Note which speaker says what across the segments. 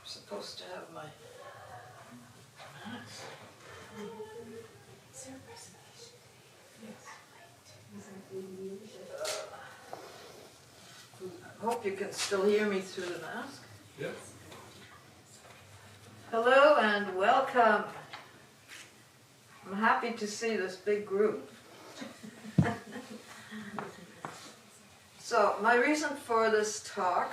Speaker 1: Supposed to have my I hope you can still hear me through the mask.
Speaker 2: Yes.
Speaker 1: Hello and welcome. I'm happy to see this big group. So my reason for this talk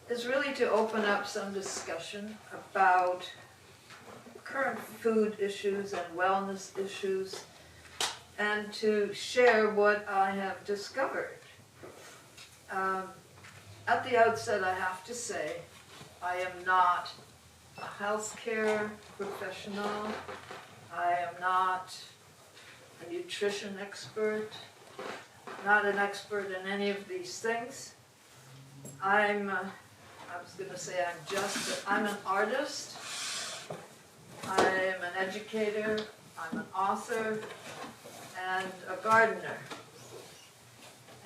Speaker 1: is really to open up some discussion about current food issues and wellness issues, and to share what I have discovered. At the outset, I have to say, I am not a healthcare professional. I am not a nutrition expert, not an expert in any of these things. I was going to say I'm an artist, I'm an educator, I'm an author, and a gardener.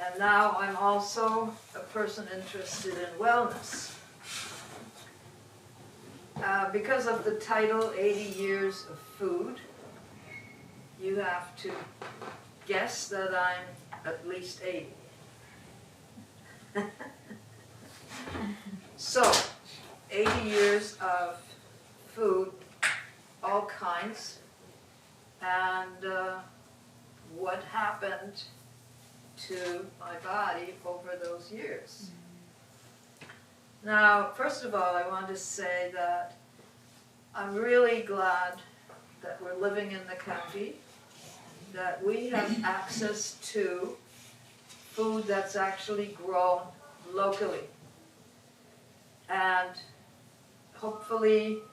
Speaker 1: And now I'm also a person interested in wellness. Because of the title, 80 Years of Food, you have to guess that I'm at least 80. So, 80 years of food, all kinds, and what happened to my body over those years. Now, first of all, I want to say that I'm really glad that we're living in the county, that we have access to food that's actually grown locally. And hopefully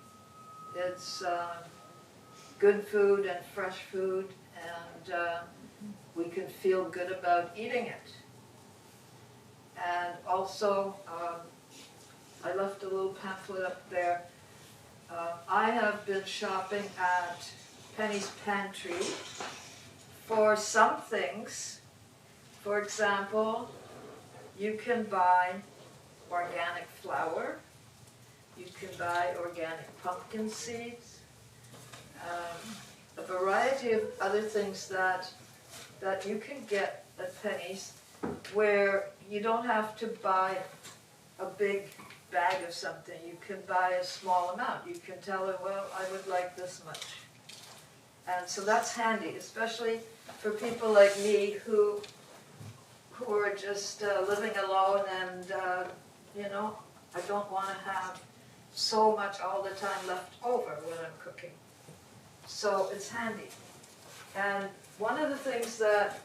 Speaker 1: it's good food and fresh food, and we can feel good about eating it. And also, I left a little pamphlet up there. I have been shopping at Penny's Pantry for some things. For example, you can buy organic flour, you can buy organic pumpkin seeds, a variety of other things that you can get at Penny's, where you don't have to buy a big bag of something. You can buy a small amount. You can tell her, well, I would like this much. And so that's handy, especially for people like me who are just living alone, and I don't want to have so much all the time left over when I'm cooking. So it's handy. And one of the things that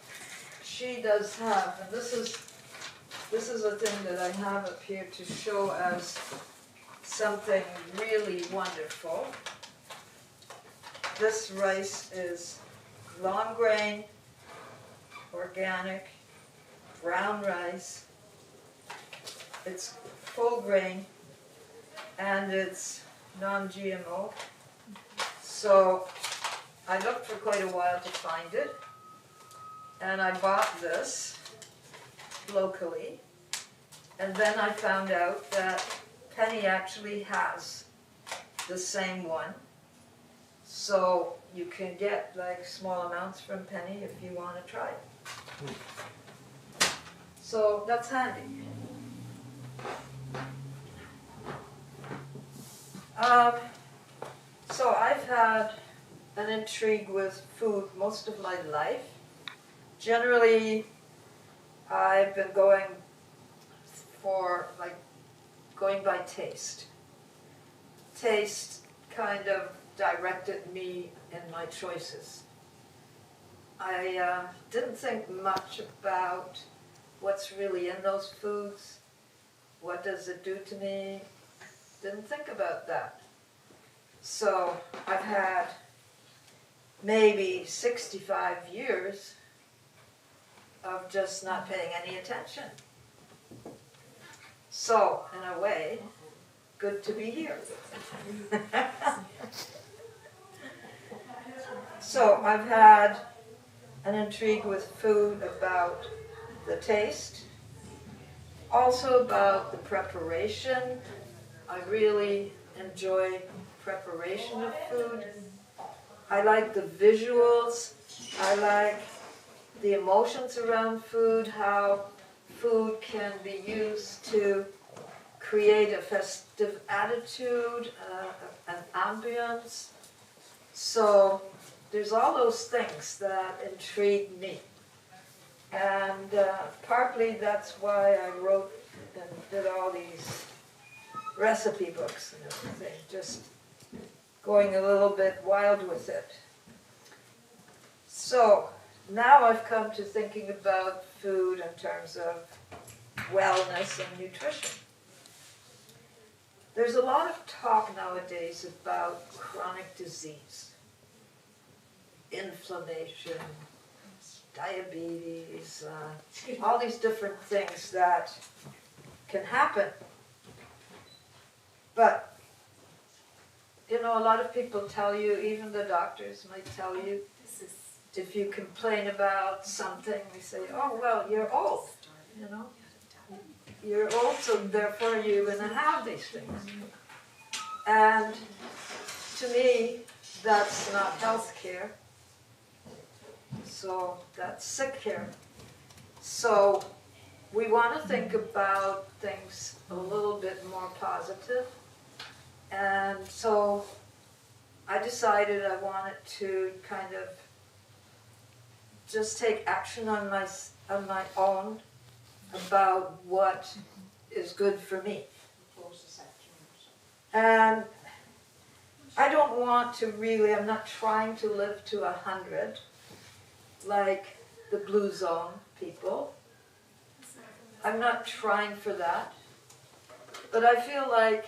Speaker 1: she does have, and this is a thing that I have up here to show as something really wonderful. This rice is long grain, organic, brown rice. It's full grain, and it's non-GMO. So I looked for quite a while to find it, and I bought this locally, and then I found out that Penny actually has the same one. So you can get like small amounts from Penny if you want to try it. So that's handy. So I've had an intrigue with food most of my life. Generally, I've been going by taste. Taste kind of directed me in my choices. I didn't think much about what's really in those foods, what does it do to me, didn't think about that. So I've had maybe 65 years of just not paying any attention. So, in a way, good to be here. So I've had an intrigue with food about the taste, also about the preparation, I really enjoy preparation of food. I like the visuals. I like the emotions around food, how food can be used to create a festive attitude, an ambience. So there's all those things that intrigue me. And partly that's why I wrote and did all these recipe books and everything, just going a little bit wild with it. So now I've come to thinking about food in terms of wellness and nutrition. There's a lot of talk nowadays about chronic disease, inflammation, diabetes, all these different things that can happen. But, you know, a lot of people tell you, even the doctors might tell you, if you complain about something, they say, oh, well, you're old, you know. You're old, so therefore you're going to have these things. And to me, that's not health care. So that's sick care. So we want to think about things a little bit more positive. And so I decided I wanted to kind of just take action on my own about what is good for me. And I don't want to really, I'm not trying to live to 100 like the Blue Zone people. I'm not trying for that. But I feel like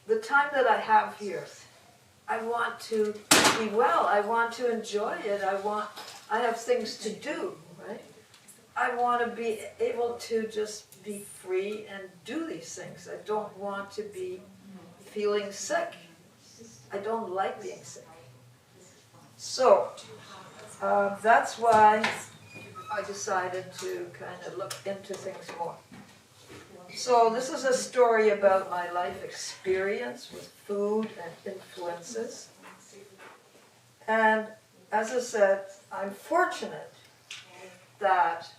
Speaker 1: the time that I have here, I want to be well, I want to enjoy it, I have things to do, right? I want to be able to just be free and do these things. I don't want to be feeling sick. I don't like being sick. So, that's why I decided to kind of look into things more. So this is a story about my life experience with food and influences. And as I said, I'm fortunate that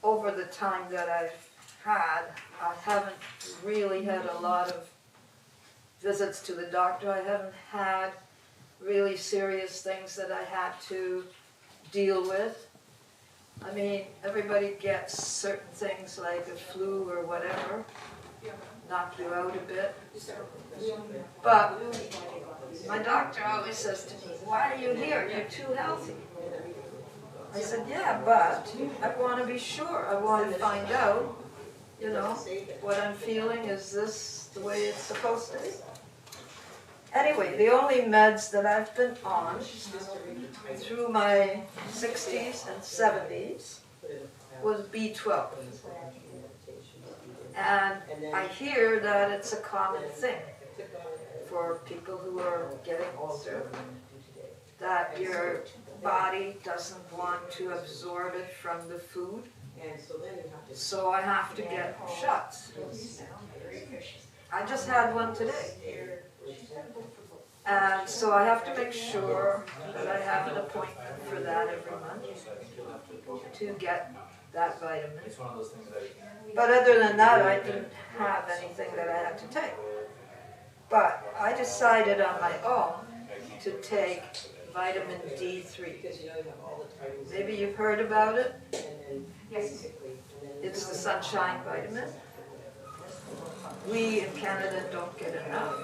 Speaker 1: over the time that I've had, I haven't really had a lot of visits to the doctor. I haven't had really serious things that I had to deal with. I mean, everybody gets certain things like a flu or whatever, knock you out a bit. But my doctor always says to me, why are you here? You're too healthy. I said, yeah, but I want to be sure. I want to find out, you know, what I'm feeling. Is this the way it's supposed to be? Anyway, the only meds that I've been on through my 60s and 70s was B12. And I hear that it's a common thing for people who are getting older, that your body doesn't want to absorb it from the food, so I have to get shots. I just had one today. And so I have to make sure that I have an appointment for that every month to get that vitamin. But other than that, I didn't have anything that I had to take. But I decided on my own to take vitamin D3. Maybe you've heard about it? Yes. It's the sunshine vitamin. We in Canada don't get enough.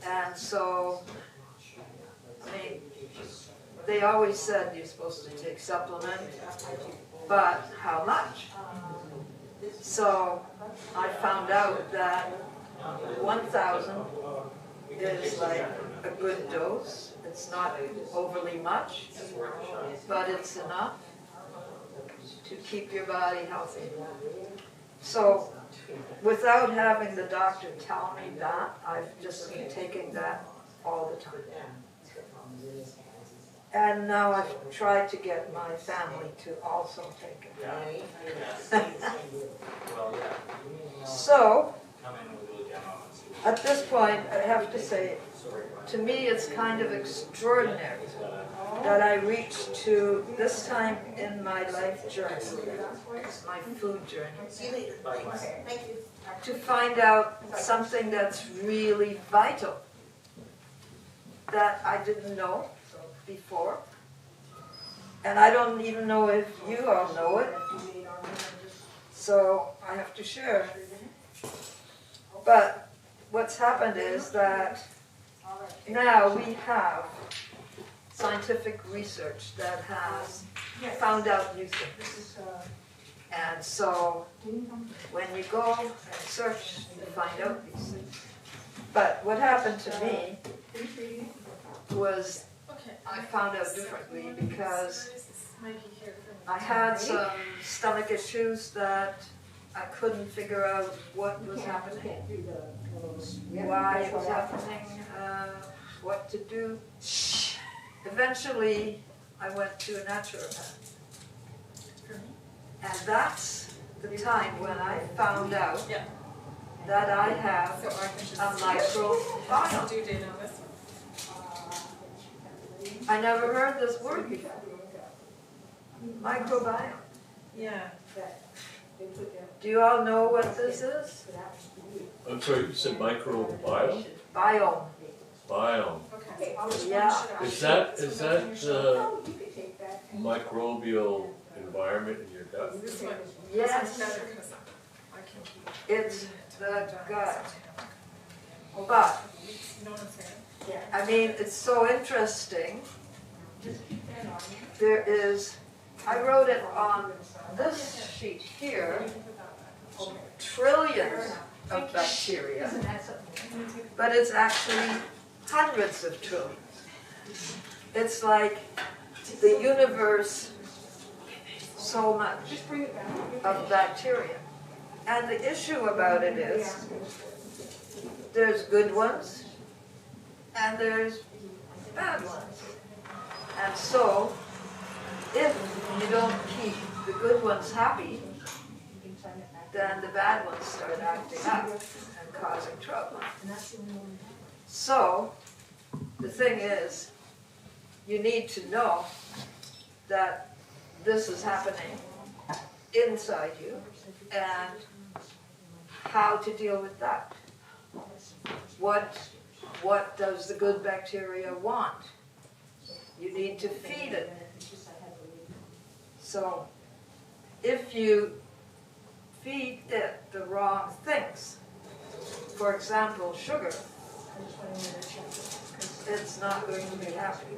Speaker 1: And so, I mean, they always said you're supposed to take supplement, but how much? So I found out that 1,000 is like a good dose. It's not overly much, but it's enough to keep your body healthy. So without having the doctor tell me that, I've just been taking that all the time. And now I've tried to get my family to also take it. So, at this point, I have to say, to me it's kind of extraordinary that I reached to this time in my life journey, my food journey, to find out something that's really vital that I didn't know before. And I don't even know if you all know it, so I have to share. But what's happened is that now we have scientific research that has found out new things. And so when you go and search, you find out these things. But what happened to me was I found out differently because I had some stomach issues that I couldn't figure out what was happening, why it was happening, what to do. Eventually, I went to a naturopath. And that's the time when I found out that I have a microbiome. I never heard this word before. Microbiome.
Speaker 2: Yeah.
Speaker 1: Do you all know what this is?
Speaker 3: I'm sorry, you said microbiome?
Speaker 1: Biome.
Speaker 3: Biome.
Speaker 2: Okay.
Speaker 1: Yeah.
Speaker 3: Is that the microbial environment in your gut?
Speaker 2: This one.
Speaker 1: Yes,
Speaker 2: Better because I can keep.
Speaker 1: it's the gut. But,
Speaker 2: No one's saying.
Speaker 1: I mean, it's so interesting. There is, I wrote it on this sheet here, trillions of bacteria, but it's actually hundreds of trillions. It's like the universe, so much of bacteria. And the issue about it is, there's good ones, and there's bad ones. And so, if you don't keep the good ones happy, then the bad ones start acting up and causing trouble. So, the thing is, you need to know that this is happening inside you and how to deal with that. What does the good bacteria want? You need to feed it. So, if you feed it the wrong things, for example, sugar, it's not going to be happy.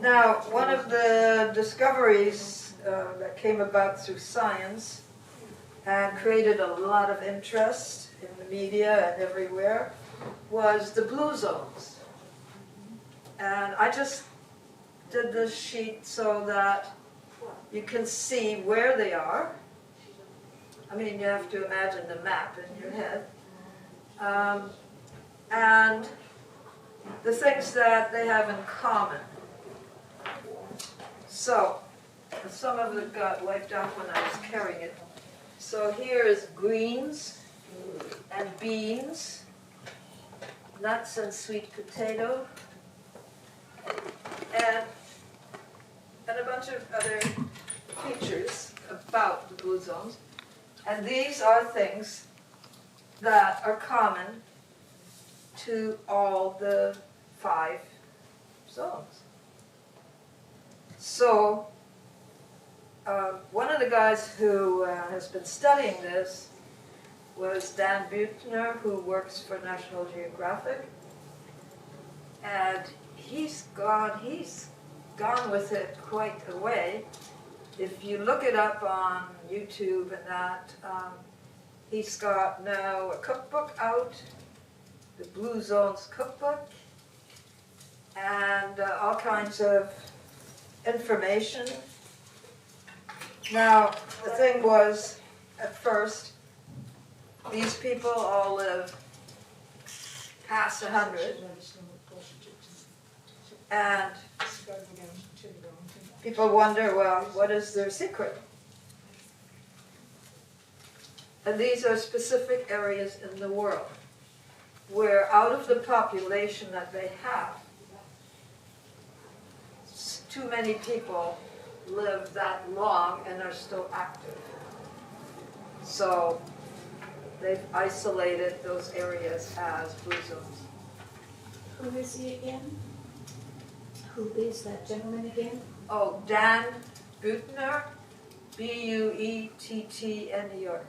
Speaker 1: Now, one of the discoveries that came about through science and created a lot of interest in the media and everywhere was the blue zones. And I just did this sheet so that you can see where they are. I mean, you have to imagine the map in your head. And the things that they have in common. So, some of it got wiped out when I was carrying it. So here is greens and beans, nuts and sweet potato, and a bunch of other features about the blue zones. And these are things that are common to all the 5 zones. So, one of the guys who has been studying this was Dan Buettner, who works for National Geographic. And he's gone with it quite a way. If you look it up on YouTube and that, he's got now a cookbook out, the Blue Zones cookbook, and all kinds of information. Now, the thing was, at first, these people all live past 100, and people wonder, well, what is their secret? And these are specific areas in the world where out of the population that they have, too many people live that long and are still active. So they've isolated those areas as blue zones.
Speaker 4: Who is he again? Who is that gentleman again?
Speaker 1: Oh, Dan Buettner, Buettner.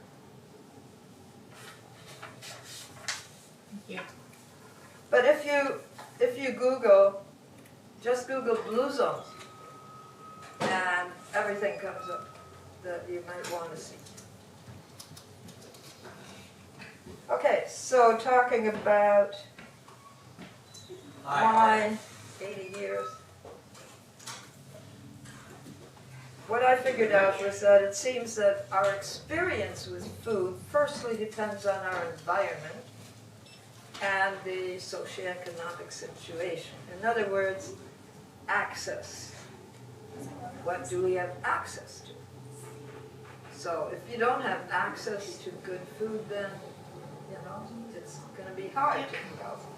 Speaker 4: Yeah.
Speaker 1: But if you Google, just Google blue zones, and everything comes up that you might want to see. Okay, so talking about my 80 years. What I figured out was that it seems that our experience with food firstly depends on our environment and the socioeconomic situation. In other words, access. What do we have access to? So if you don't have access to good food, then, you know, it's going to be hard to eat healthy.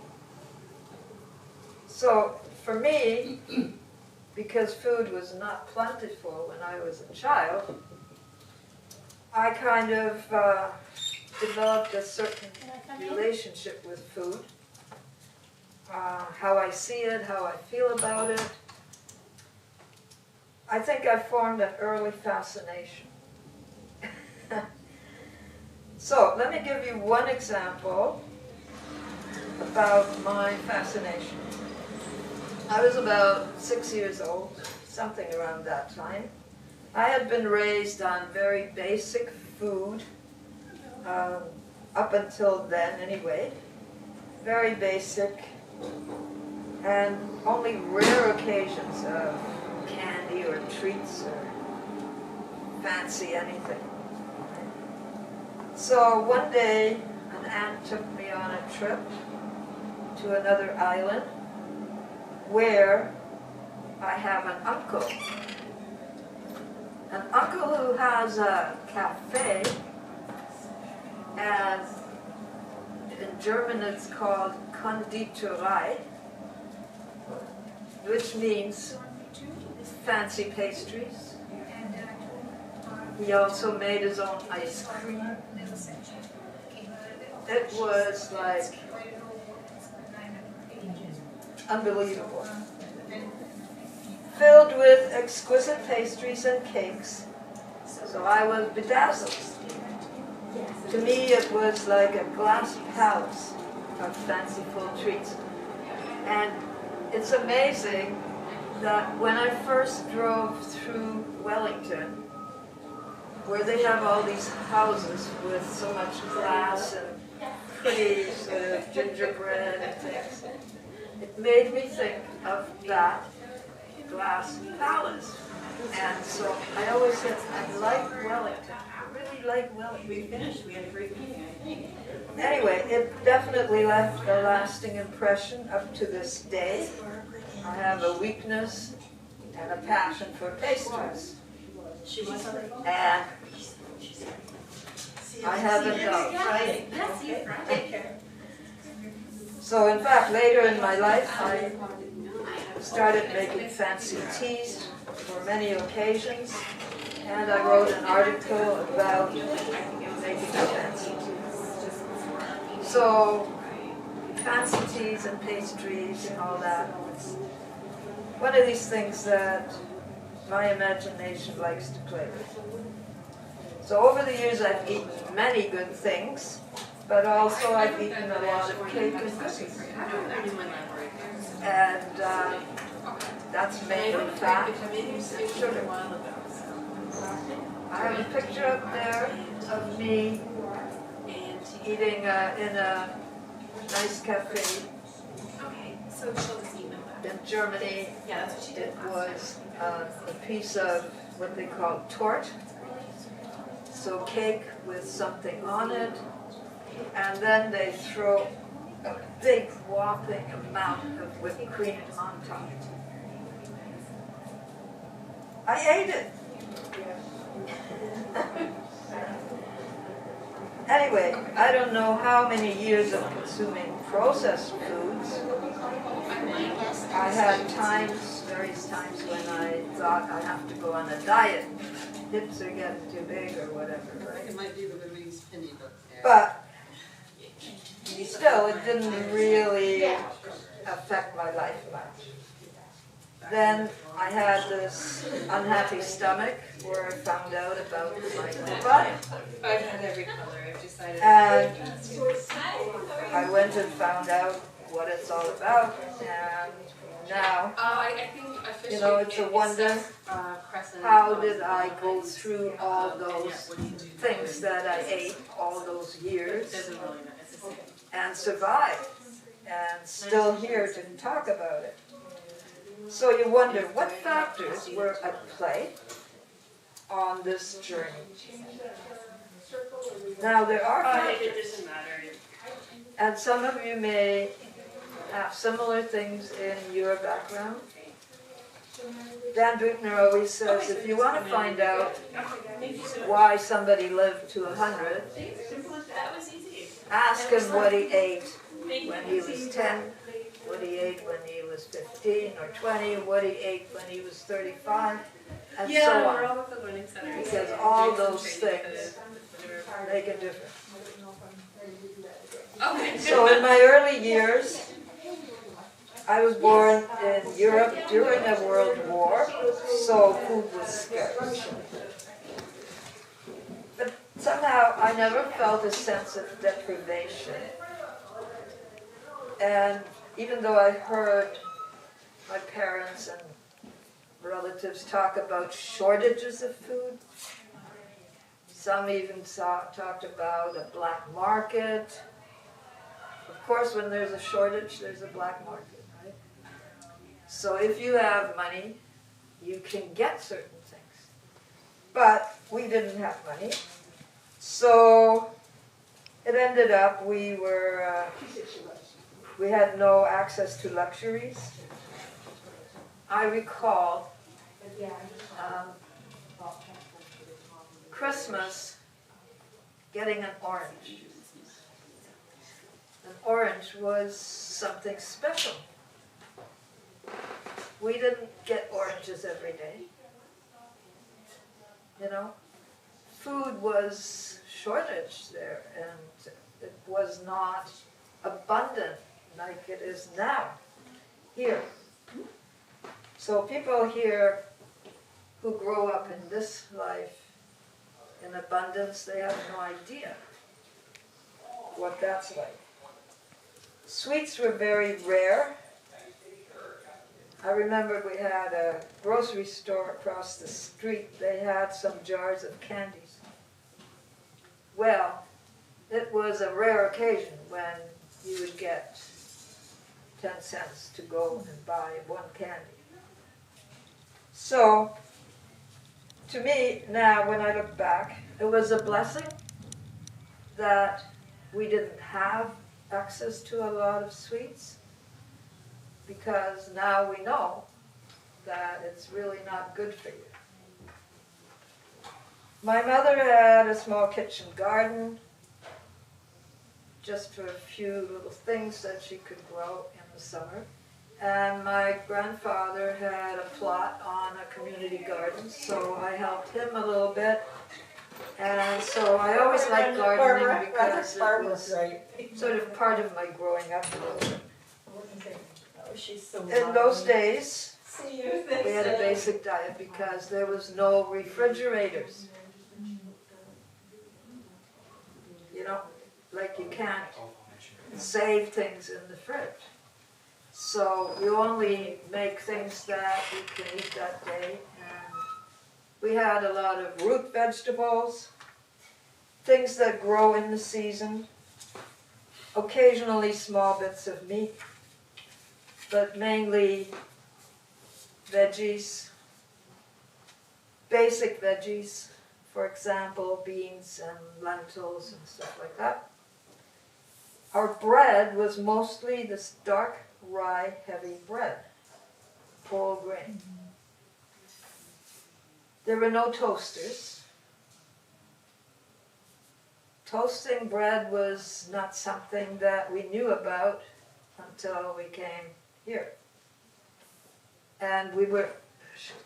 Speaker 1: So for me, because food was not plentiful when I was a child, I kind of developed a certain relationship with food, how I see it, how I feel about it. I think I formed an early fascination. So let me give you one example about my fascination. I was about 6 years old, something around that time. I had been raised on very basic food, up until then anyway, very basic, and only rare occasions of candy or treats or fancy anything. So one day, an aunt took me on a trip to another island where I have an uncle who has a cafe, and in German it's called Konditorei, which means fancy pastries. He also made his own ice cream. It was like unbelievable. Filled with exquisite pastries and cakes. So I was bedazzled. To me it was like a glass palace of fanciful treats. And it's amazing that when I first drove through Wellington, where they have all these houses with so much glass and pretty sort of gingerbread and things, it made me think of that glass palace. And so I always said, I like Wellington. I really like Wellington.
Speaker 4: We finished, we had a great meeting.
Speaker 1: Anyway, it definitely left a lasting impression up to this day. I have a weakness and a passion for pastries. And I haven't done, right? So in fact, later in my life, I started making fancy teas for many occasions, and I wrote an article about making fancy teas. So fancy teas and pastries and all that. One of these things that my imagination likes to play with. So over the years I've eaten many good things, but also I've eaten a lot of cake and cookies. And that's mainly fat and sugar. I have a picture up there of me eating in a nice cafe
Speaker 2: So she'll just email that.
Speaker 1: in Germany.
Speaker 2: Yeah, that's what she did.
Speaker 1: It was a piece of what they call torte, so cake with something on it, and then they throw a big whopping amount of whipped cream on top. I ate it. Anyway, I don't know how many years of consuming processed foods. I had times, various times, when I thought I have to go on a diet. Hips are getting too big or whatever, right?
Speaker 5: It might be the Louise Penny book.
Speaker 1: But still, it didn't really affect my life much. Then I had this unhappy stomach where I found out about the microbiome.
Speaker 2: I've had every color, I've decided.
Speaker 1: And I went and found out what it's all about, and now,
Speaker 2: I think officially.
Speaker 1: you know, it's a wonder how did I go through all those things that I ate all those years and survive, and still here to talk about it. So you wonder what factors were at play on this journey. Now there are factors, and some of you may have similar things in your background. Dan Buchner always says if you want to find out why somebody lived to 100, ask him what he ate when he was 10, what he ate when he was 15 or 20, what he ate when he was 35, and so
Speaker 2: we're
Speaker 1: on.
Speaker 2: all at the learning center.
Speaker 1: Because all those things make a difference.
Speaker 2: Okay.
Speaker 1: So in my early years, I was born in Europe during a world war, so food was scarce. But somehow I never felt a sense of deprivation. And even though I heard my parents and relatives talk about shortages of food, some even talked about a black market. Of course, when there's a shortage, there's a black market, right? So if you have money, you can get certain things. But we didn't have money, so it ended up we had no access to luxuries. I recall Christmas getting an orange. An orange was something special. We didn't get oranges every day. You know, food was shortage there, and it was not abundant like it is now here. So people here who grow up in this life in abundance, they have no idea what that's like. Sweets were very rare. I remember we had a grocery store across the street. They had some jars of candies. Well, it was a rare occasion when you would get 10 cents to go and buy one candy. So, to me, now when I look back, it was a blessing that we didn't have access to a lot of sweets, because now we know that it's really not good for you. My mother had a small kitchen garden, just for a few little things that she could grow in the summer. And my grandfather had a plot on a community garden, so I helped him a little bit. And so I always liked gardening because it was sort of part of my growing up a little bit. In those days, we had a basic diet because there was no refrigerators. You know, like you can't save things in the fridge. So you only make things that you can eat that day. And we had a lot of root vegetables, things that grow in the season, occasionally small bits of meat, but mainly veggies, basic veggies, for example, beans and lentils and stuff like that. Our bread was mostly this dark rye heavy bread, whole grain. There were no toasters. toasting bread was not something that we knew about until we came here. And we were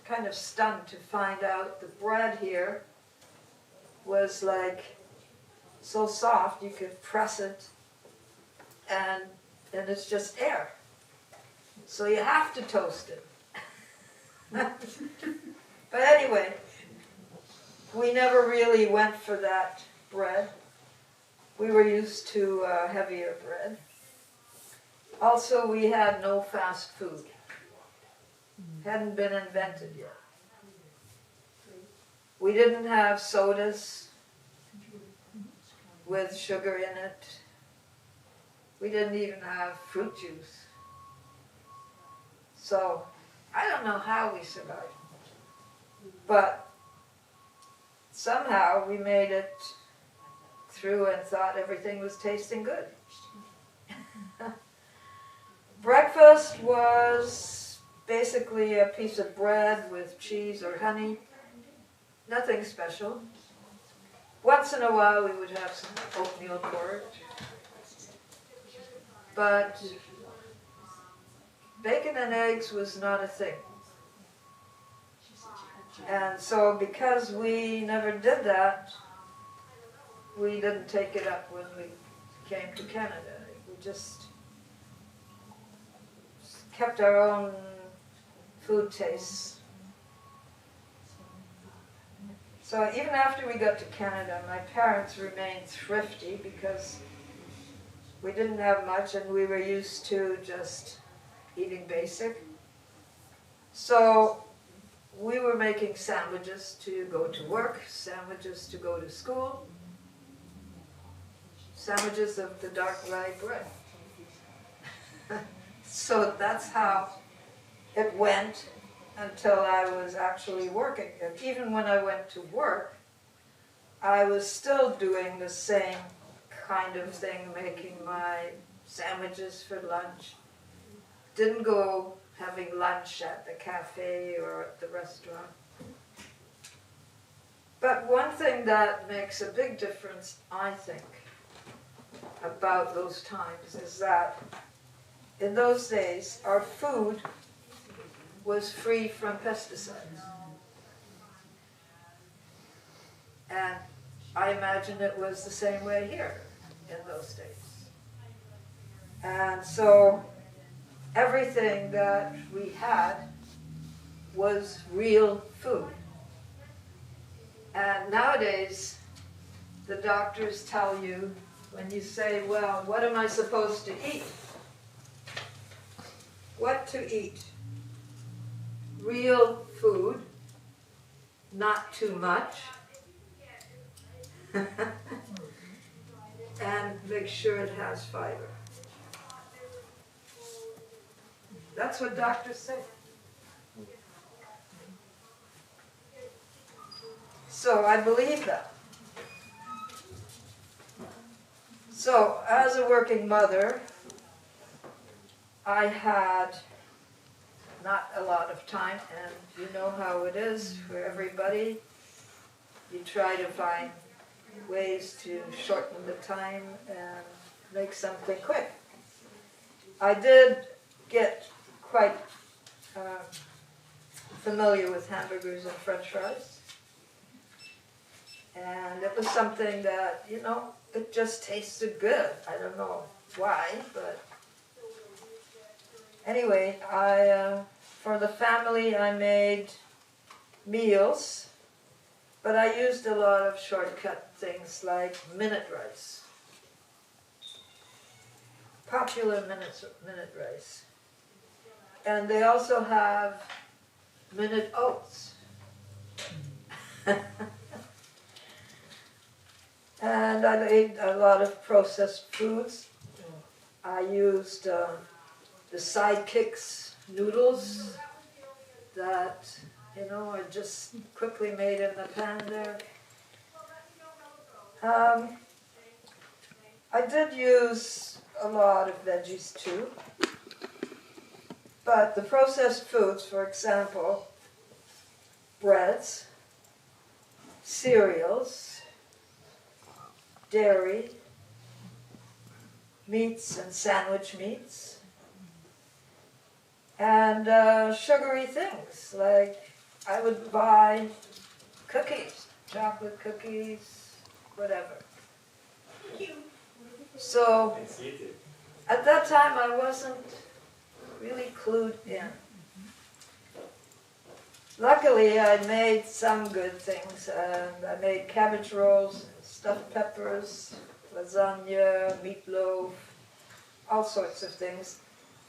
Speaker 1: kind of stunned to find out the bread here was like so soft you could press it and it's just air. So you have to toast it. But anyway, we never really went for that bread. We were used to heavier bread. Also, we had no fast food. Hadn't been invented yet. We didn't have sodas with sugar in it. We didn't even have fruit juice. So, I don't know how we survived. But somehow we made it through and thought everything was tasting good. Breakfast was basically a piece of bread with cheese or honey. Nothing special. Once in a while we would have some oatmeal porridge. But bacon and eggs was not a thing. And so because we never did that, we didn't take it up when we came to Canada. We just kept our own food tastes. So even after we got to Canada, my parents remained thrifty because we didn't have much and we were used to just eating basic. So we were making sandwiches to go to work, sandwiches to go to school, sandwiches of the dark rye bread. So that's how it went until I was actually working. And even when I went to work, I was still doing the same kind of thing, making my sandwiches for lunch. Didn't go having lunch at the cafe or at the restaurant. But one thing that makes a big difference, I think, about those times is that in those days, our food was free from pesticides. And I imagine it was the same way here in those days. And so everything that we had was real food. And nowadays, the doctors tell you, when you say, well, what am I supposed to eat? What to eat? Real food, not too much, and make sure it has fiber. That's what doctors say. So I believe that. So as a working mother, I had not a lot of time, and you know how it is for everybody. You try to find ways to shorten the time and make something quick. I did get quite familiar with hamburgers and French fries. And it was something that, you know, it just tasted good. I don't know why, but anyway, for the family I made meals, but I used a lot of shortcut things like minute rice. Popular minute rice. And they also have minute oats. And I ate a lot of processed foods. I used the Sidekicks noodles that, you know, are just quickly made in the pan there. I did use a lot of veggies too. But the processed foods, for example, breads, cereals, dairy, meats and sandwich meats, and sugary things, like I would buy cookies, chocolate cookies, whatever. So at that time I wasn't really clued in. Luckily I made some good things, and I made cabbage rolls, stuffed peppers, lasagna, meatloaf, all sorts of things.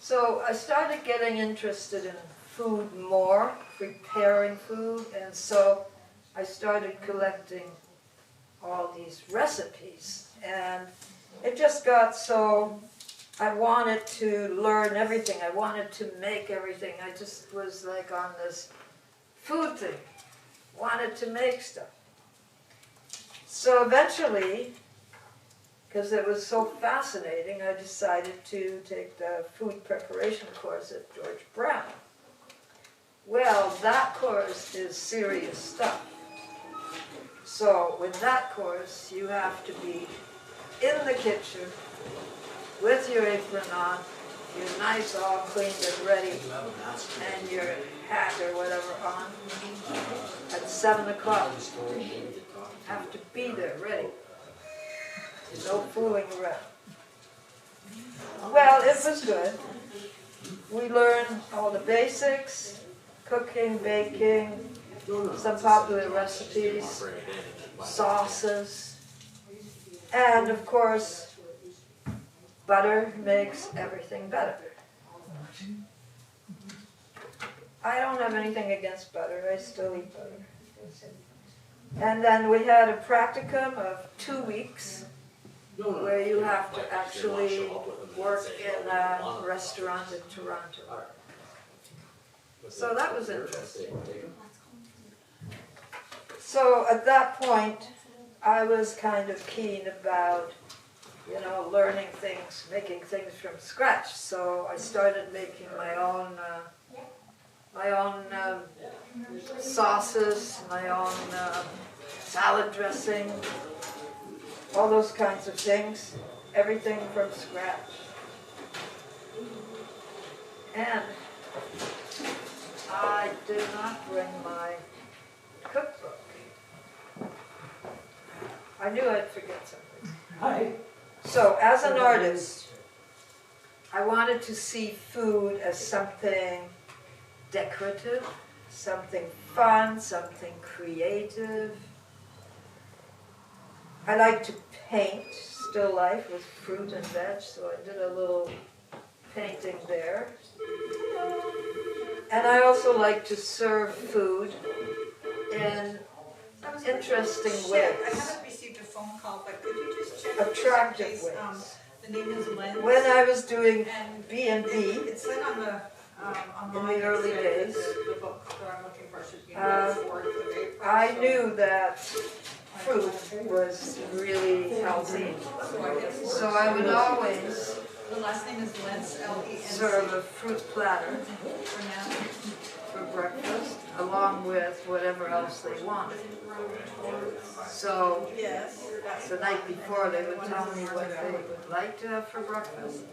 Speaker 1: So I started getting interested in food more, preparing food, and so I started collecting all these recipes. And it just got so, I wanted to learn everything, I wanted to make everything. I just was like on this food thing, wanted to make stuff. So eventually, because it was so fascinating, I decided to take the food preparation course at George Brown. Well, that course is serious stuff. So with that course, you have to be in the kitchen with your apron on, your nice all cleaned and ready, and your hat or whatever on at 7 o'clock. Have to be there ready. No fooling around. Well, it was good. We learned all the basics, cooking, baking, some popular recipes, sauces, and of course, butter makes everything better. I don't have anything against butter, I still eat butter. And then we had a practicum of 2 weeks where you have to actually work in a restaurant in Toronto. So that was interesting. So at that point, I was kind of keen about, learning things, making things from scratch. So I started making my own sauces, my own salad dressing, all those kinds of things, everything from scratch. And I did not bring my cookbook. I knew I'd forget something. So as an artist, I wanted to see food as something decorative, something fun, something creative. I like to paint still life with fruit and veg, so I did a little painting there. And I also like to serve food in interesting ways.
Speaker 6: I haven't received a phone call, but could you just check?
Speaker 1: Attractive
Speaker 6: in case,
Speaker 1: ways.
Speaker 6: The name is Lens.
Speaker 1: When I was doing
Speaker 6: And
Speaker 1: B&B,
Speaker 6: it said on the, online,
Speaker 1: in the early
Speaker 6: it said
Speaker 1: days,
Speaker 6: the book that I'm looking for should be on the 4th of April.
Speaker 1: I
Speaker 6: so-
Speaker 1: knew that fruit was really healthy. So I would always
Speaker 6: The last name is Lens, L-E-N-C.
Speaker 1: serve a fruit platter
Speaker 6: For now.
Speaker 1: for breakfast, along with whatever else they wanted. So
Speaker 6: Yes.
Speaker 1: the night before, they would tell me what they would like to have for breakfast.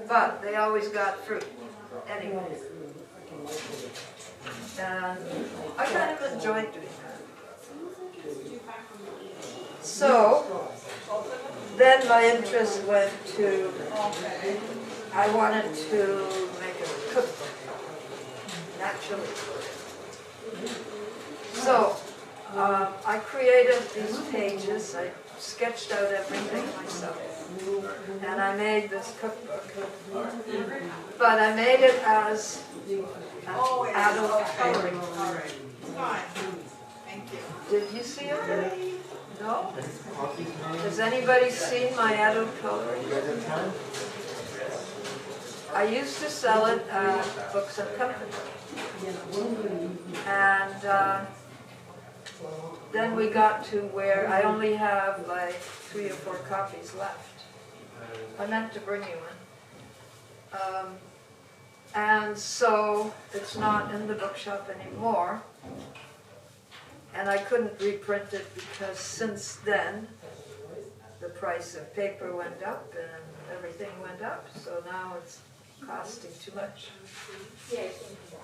Speaker 1: But they always got fruit anyway. And I kind of enjoyed doing that. So then my interest went to,
Speaker 6: Okay.
Speaker 1: I wanted to make a cookbook, naturally. So I created these pages, I sketched out everything myself, and I made this cookbook. But I made it as
Speaker 6: Oh,
Speaker 1: an
Speaker 6: it's
Speaker 1: adult
Speaker 6: okay.
Speaker 1: coloring.
Speaker 6: All right. Fine. Thank you.
Speaker 1: Did you see it? No? Has anybody seen my adult coloring? I used to sell it at Books and Company. And then we got to where I only have like 3 or 4 copies left. I meant to bring you one. And so it's not in the bookshop anymore. And I couldn't reprint it because since then price of paper went up and everything went up, so now it's costing too much.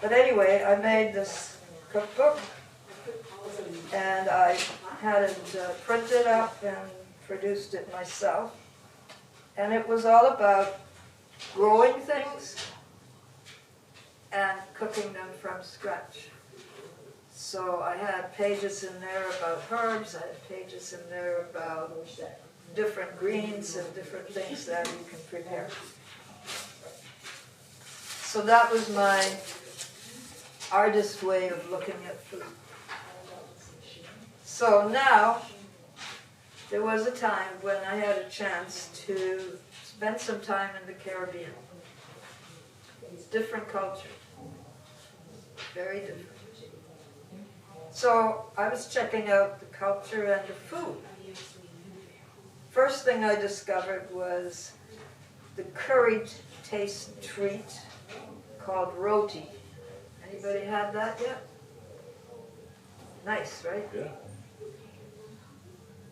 Speaker 1: But anyway, I made this cookbook and I had it printed up and produced it myself. And it was all about growing things and cooking them from scratch. So I had pages in there about herbs, I had pages in there about different greens and different things that you can prepare. So that was my artist way of looking at food. So now, there was a time when I had a chance to spend some time in the Caribbean. It's different culture, very different. So I was checking out the culture and the food. First thing I discovered was the curried taste treat called roti. Anybody had that yet? Nice, right?
Speaker 3: Yeah.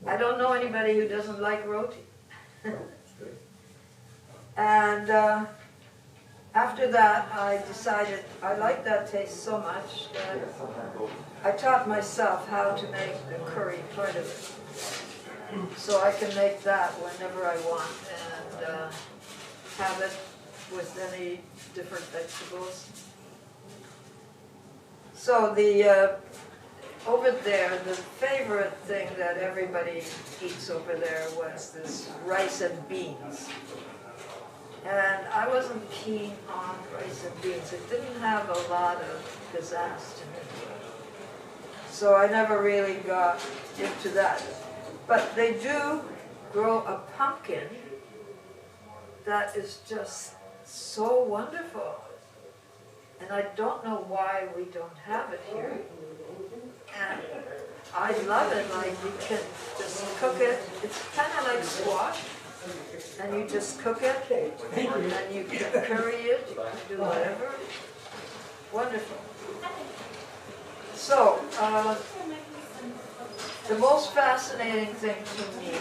Speaker 1: I don't know anybody who doesn't like roti. And after that, I decided I liked that taste so much that I taught myself how to make the curry part of it. So I can make that whenever I want and have it with any different vegetables. So over there, the favorite thing that everybody eats over there was this rice and beans. And I wasn't keen on rice and beans. It didn't have a lot of pizzazz to it. So I never really got into that. But they do grow a pumpkin that is just so wonderful. And I don't know why we don't have it here. And I love it, like you can just cook it. It's kind of like squash. And you just cook it, and you can curry it, you can do whatever. Wonderful. So, the most fascinating thing to me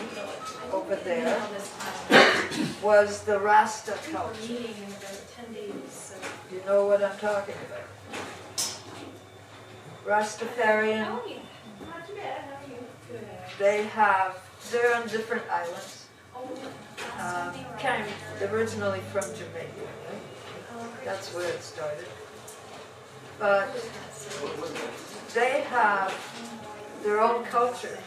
Speaker 1: over there was the Rasta culture. You know what I'm talking about? Rastafarian, they're on different islands. Came originally from Jamaica. That's where it started. But they have their own culture,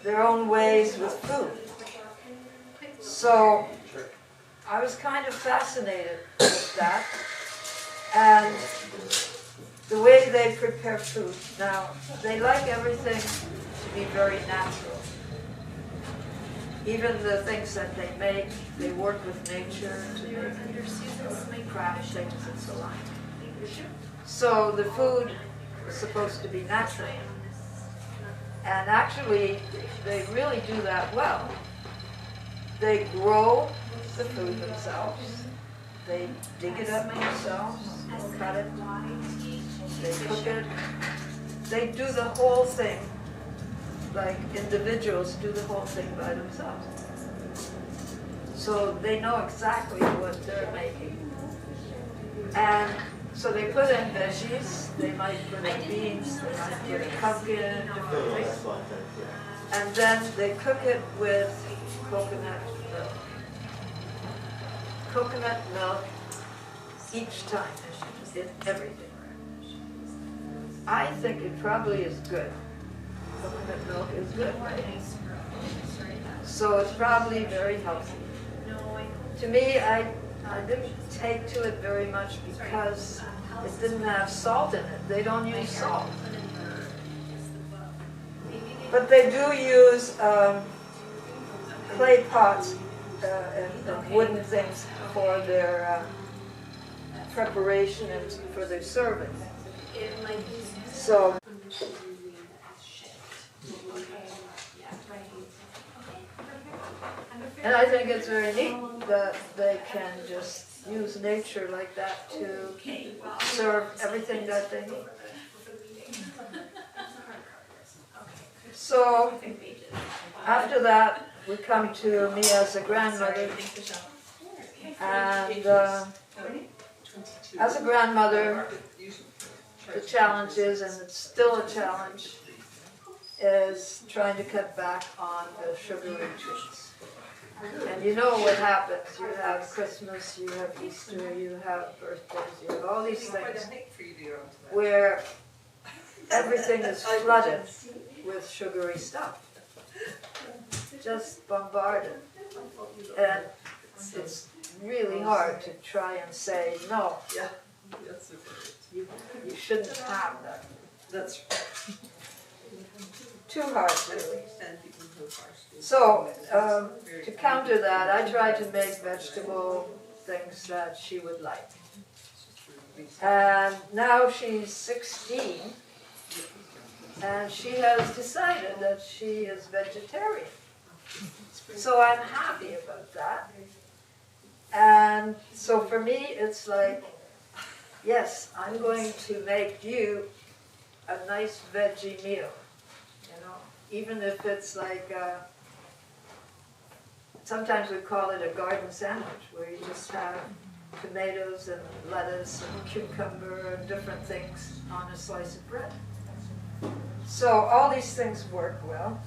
Speaker 1: their own ways with food. So I was kind of fascinated with that. And the way they prepare food. Now, they like everything to be very natural. Even the things that they make, they work with nature to make craft things and so on. So the food is supposed to be natural. And actually, they really do that well. They grow the food themselves. They dig it up themselves, cut it, they cook it. They do the whole thing. Like individuals do the whole thing by themselves. So they know exactly what they're making. And so they put in veggies, they might put in beans, they might put in pumpkin, different things. And then they cook it with coconut milk. Coconut milk each time, in everything. I think it probably is good. Coconut milk is good, right? So it's probably very healthy. To me, I didn't take to it very much because it didn't have salt in it. They don't use salt. But they do use clay pots and wooden things for their preparation and for their serving. So and I think it's very neat that they can just use nature like that to serve everything that they need. So after that, would come to me as a grandmother, and as a grandmother, the challenge is, and it's still a challenge, is trying to cut back on the sugary treats. And you know what happens. You have Christmas, you have Easter, you have birthdays, you have all these things where everything is flooded with sugary stuff. Just bombarded. And it's really hard to try and say, no, you shouldn't have that.
Speaker 5: That's
Speaker 1: Too hard, really. So, to counter that, I try to make vegetable things that she would like. And now she's 16, and she has decided that she is vegetarian. So I'm happy about that. And so for me, it's like, yes, I'm going to make you a nice veggie meal. Even if it's like, sometimes we call it a garden sandwich, where you just have tomatoes and lettuce and cucumber and different things on a slice of bread. So all these things work well.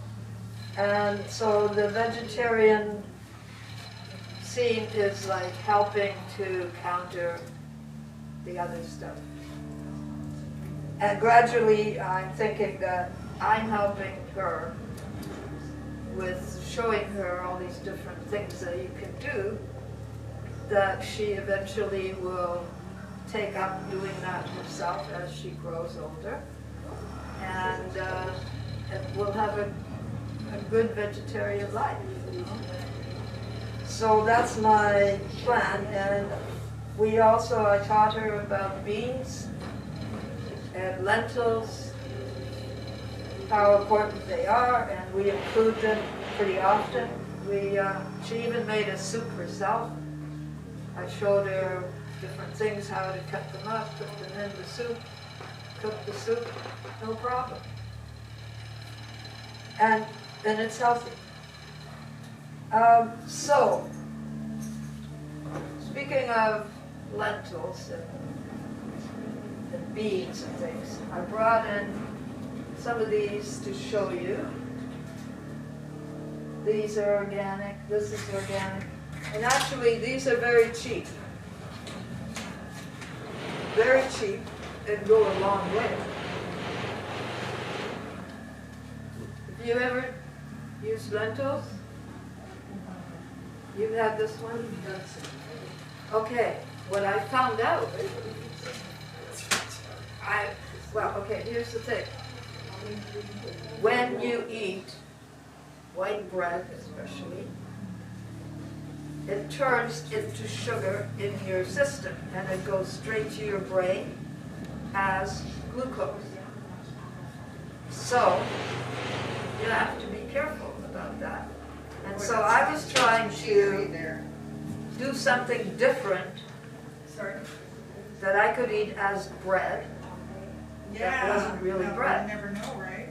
Speaker 1: And so the vegetarian scene is like helping to counter the other stuff. And gradually I'm thinking that I'm helping her with showing her all these different things that you can do, that she eventually will take up doing that herself as she grows older, and will have a good vegetarian life. So that's my plan. And we also, I taught her about beans and lentils, how important they are, and we include them pretty often. She even made a soup herself. I showed her different things, how to cut them up, put them in the soup, cook the soup, no problem. And it's healthy. So, speaking of lentils and beans and things, I brought in some of these to show you. These are organic, this is organic, and actually these are very cheap. Very cheap and go a long way. Have you ever used lentils? You've had this one? Okay, what I found out, okay, here's the thing. When you eat white bread, especially, it turns into sugar in your system, and it goes straight to your brain as glucose. So, you have to be careful about that. And so I was trying to do something different that I could eat as bread. That wasn't really bread.
Speaker 6: You never know, right?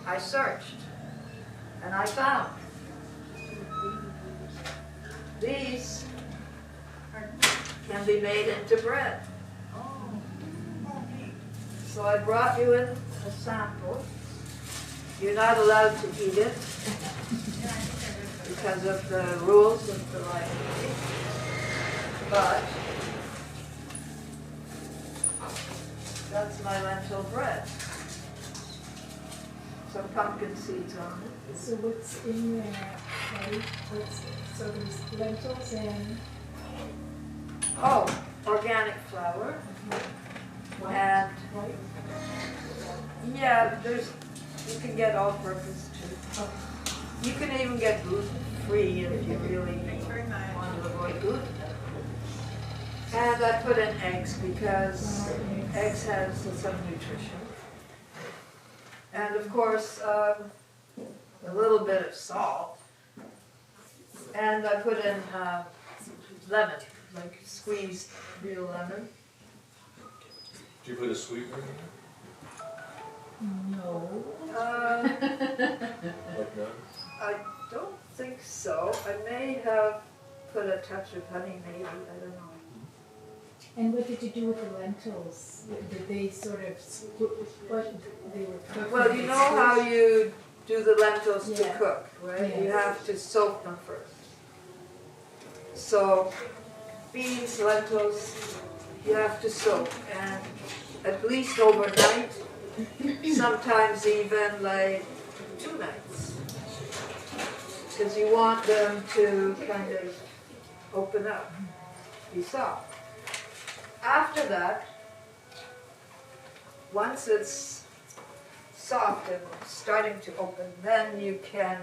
Speaker 1: I searched, and I found these can be made into bread. So I brought you in a sample. You're not allowed to eat it because of the rules of the library, but that's my lentil bread. Some pumpkin seeds on it.
Speaker 4: So what's in there, right? So there's lentils and...
Speaker 1: Oh, organic flour. And yeah, you can get all-purpose too. You can even get gluten-free if you really want to avoid gluten. And I put in eggs because eggs has some nutrition. And of course, a little bit of salt. And I put in lemon, like squeezed real lemon.
Speaker 3: Do you put a sweetener in
Speaker 4: No.
Speaker 3: there? Like nuts?
Speaker 1: don't think so. I may have put a touch of honey, maybe, I don't know.
Speaker 4: And what did you do with the lentils? Did they sort of, what, they were cooked?
Speaker 1: Well, you know how you do the lentils to
Speaker 4: Yeah.
Speaker 1: cook, right? You
Speaker 4: Yes.
Speaker 1: have to soak them first. So beans, lentils, you have to soak, and at least overnight, sometimes even like 2 nights. Because you want them to kind of open up, be soft. After that, once it's soft and starting to open, then you can,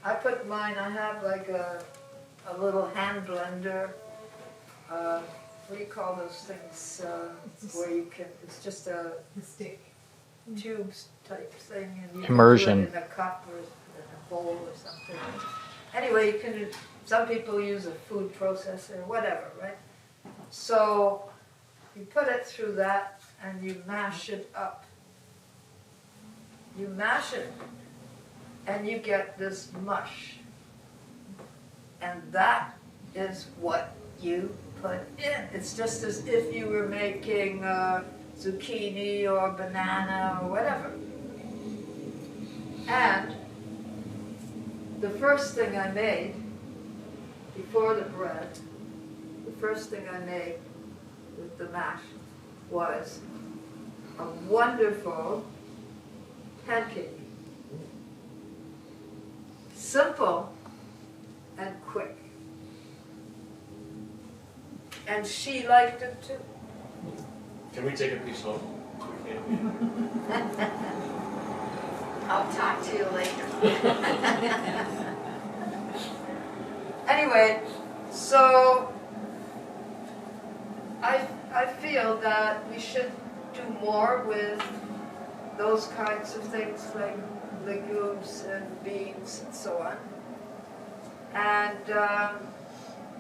Speaker 1: I put mine, I have like a little hand blender, what do you call those things, where you can, it's just a
Speaker 4: The stick.
Speaker 1: tubes type thing, and you
Speaker 7: Immersion.
Speaker 1: can put it in a cup or in a bowl or something. Anyway, you can, some people use a food processor, whatever, right? So you put it through that and you mash it up. You mash it and you get this mush. And that is what you put in. It's just as if you were making zucchini or banana or whatever. And the first thing I made before the bread, the first thing I made with the mash was a wonderful pancake. Simple and quick. And she liked it too.
Speaker 3: Can we take a piece home? We can't.
Speaker 1: I'll talk to you later. Anyway, so I feel that we should do more with those kinds of things like legumes and beans and so on. And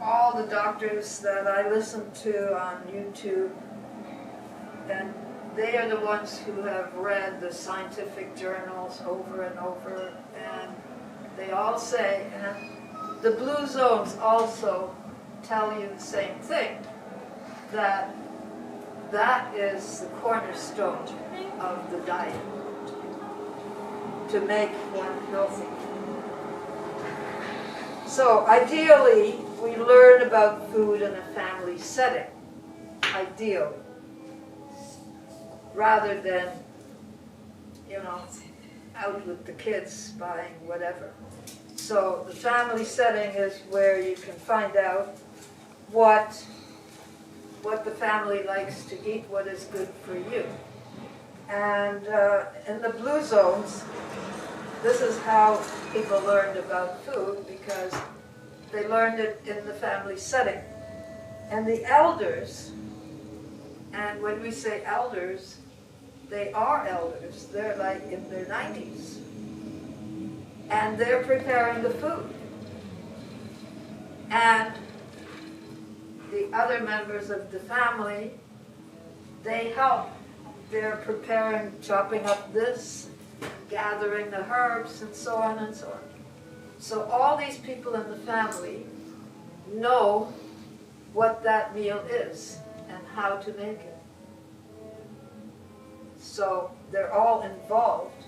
Speaker 1: all the doctors that I listen to on YouTube, and they are the ones who have read the scientific journals over and over, and they all say, and the blue zones also tell you the same thing, that that is the cornerstone of the diet to make one healthy. So ideally, we learn about food in a family setting, ideally, rather than, you know, out with the kids buying whatever. So the family setting is where you can find out what the family likes to eat, what is good for you. And in the blue zones, this is how people learned about food, because they learned it in the family setting. And the elders, and when we say elders, they are elders. They're like in their 90s. And they're preparing the food. And the other members of the family, they help. They're preparing, chopping up this, gathering the herbs, and so on and so on. So all these people in the family know what that meal is and how to make it. So they're all involved.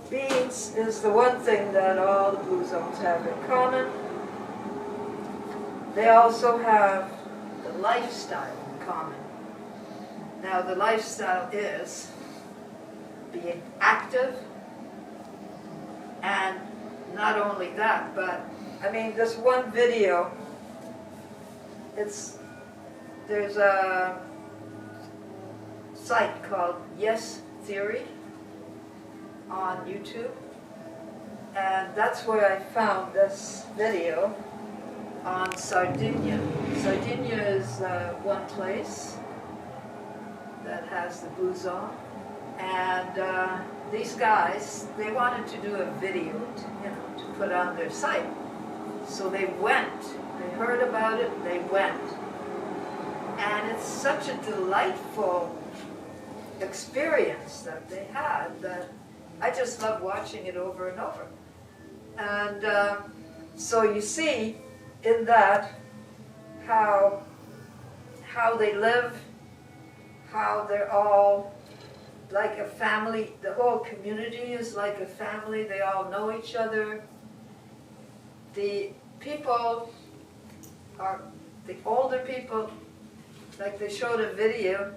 Speaker 1: Beans is the one thing that all the blue zones have in common. They also have the lifestyle in common. Now the lifestyle is being active, and not only that, but I mean, this one video, there's a site called Yes Theory on YouTube, and that's where I found this video on Sardinia. Sardinia is one place that has the blue zone, and these guys, they wanted to do a video, to put on their site. So they went, they heard about it, they went. And it's such a delightful experience that they had, that I just love watching it over and over. And so you see in that how they live, how they're all like a family. The whole community is like a family. They all know each other. The people are, the older people, like they showed a video,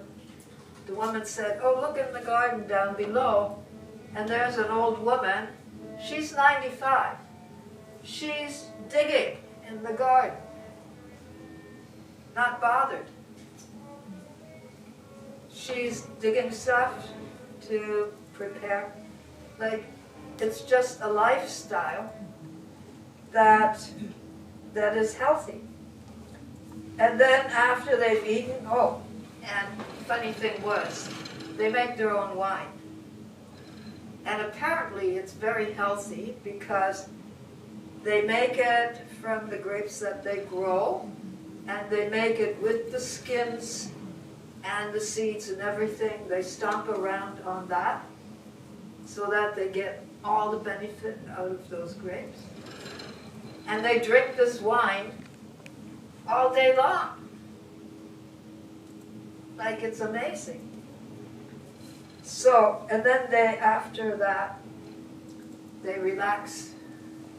Speaker 1: the woman said, oh, look in the garden down below, and there's an old woman. She's 95. She's digging in the garden, not bothered. She's digging stuff to prepare. Like, it's just a lifestyle that is healthy. And then after they've eaten, oh, and funny thing was, they make their own wine. And apparently it's very healthy because they make it from the grapes that they grow, and they make it with the skins and the seeds and everything. They stomp around on that so that they get all the benefit out of those grapes. And they drink this wine all day long. Like, it's amazing. So, and then they, after that, they relax,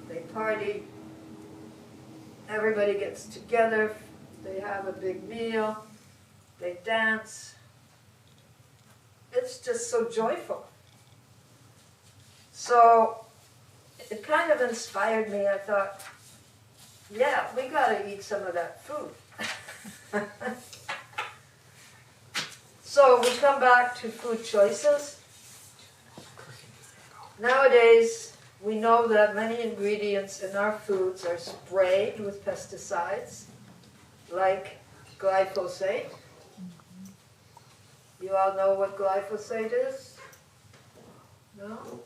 Speaker 1: they party, everybody gets together, they have a big meal, they dance. It's just so joyful. So it kind of inspired me. I thought, yeah, we gotta eat some of that food. So we come back to food choices. Nowadays, we know that many ingredients in our foods are sprayed with pesticides, like glyphosate. You all know what glyphosate is? No?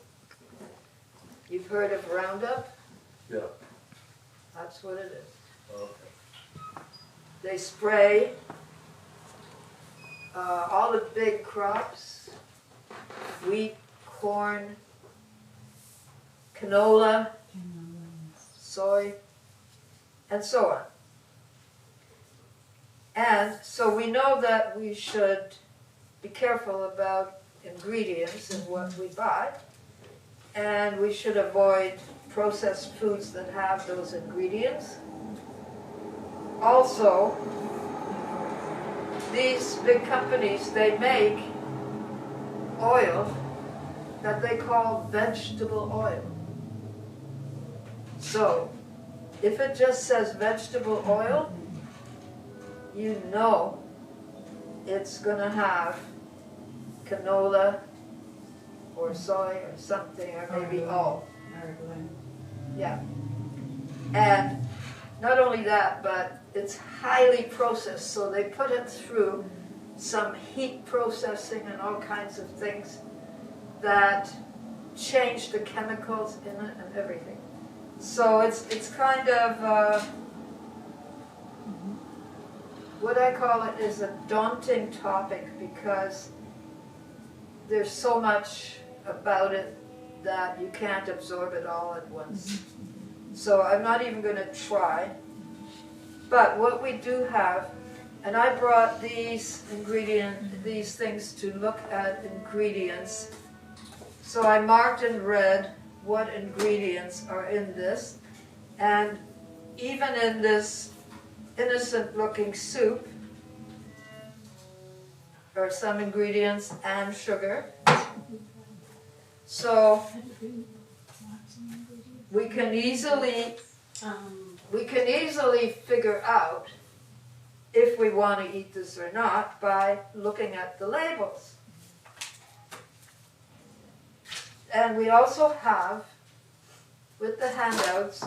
Speaker 1: You've heard of Roundup?
Speaker 3: Yeah.
Speaker 1: That's what it is.
Speaker 3: Okay.
Speaker 1: They spray all the big crops, wheat, corn, canola, soy, and so on. And so we know that we should be careful about ingredients in what we buy, and we should avoid processed foods that have those ingredients. Also, these big companies, they make oil that they call vegetable oil. So, if it just says vegetable oil, you know it's going to have canola or soy or something, or maybe all. Yeah. And not only that, but it's highly processed, so they put it through some heat processing and all kinds of things that change the chemicals in it and everything. So it's kind of, what I call it is a daunting topic, because there's so much about it that you can't absorb it all at once. So I'm not even going to try. But what we do have, and I brought these things to look at ingredients. So I marked in red what ingredients are in this. And even in this innocent looking soup are some ingredients and sugar. So we can easily figure out if we want to eat this or not by looking at the labels. And we also have, with the handouts,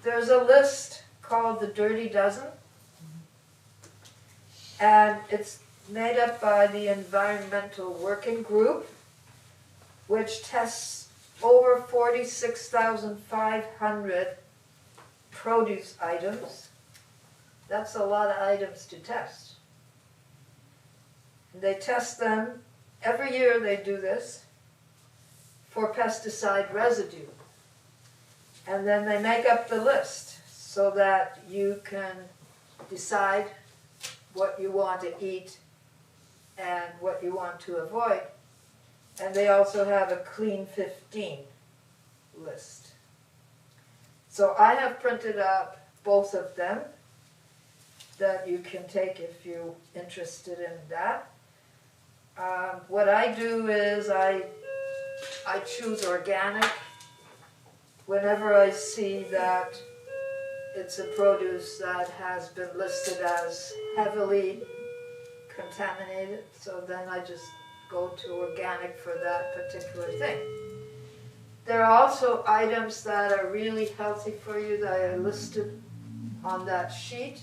Speaker 1: there's a list called the Dirty Dozen, and it's made up by the Environmental Working Group, which tests over 46,500 produce items. That's a lot of items to test. And they test them every year they do this for pesticide residue. And then they make up the list so that you can decide what you want to eat and what you want to avoid. And they also have a Clean 15 list. So I have printed up both of them that you can take if you're interested in that. What I do is I choose organic whenever I see that it's a produce that has been listed as heavily contaminated, so then I just go to organic for that particular thing. There are also items that are really healthy for you that are listed on that sheet,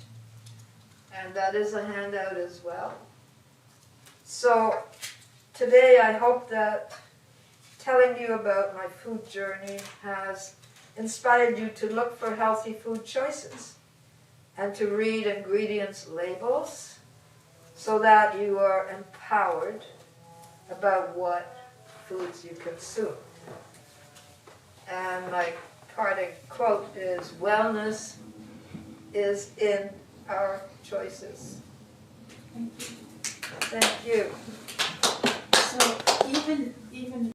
Speaker 1: and that is a handout as well. So today I hope that telling you about my food journey has inspired you to look for healthy food choices and to read ingredients labels so that you are empowered about what foods you consume. And my parting quote is, wellness is in our choices. Thank you.
Speaker 4: So even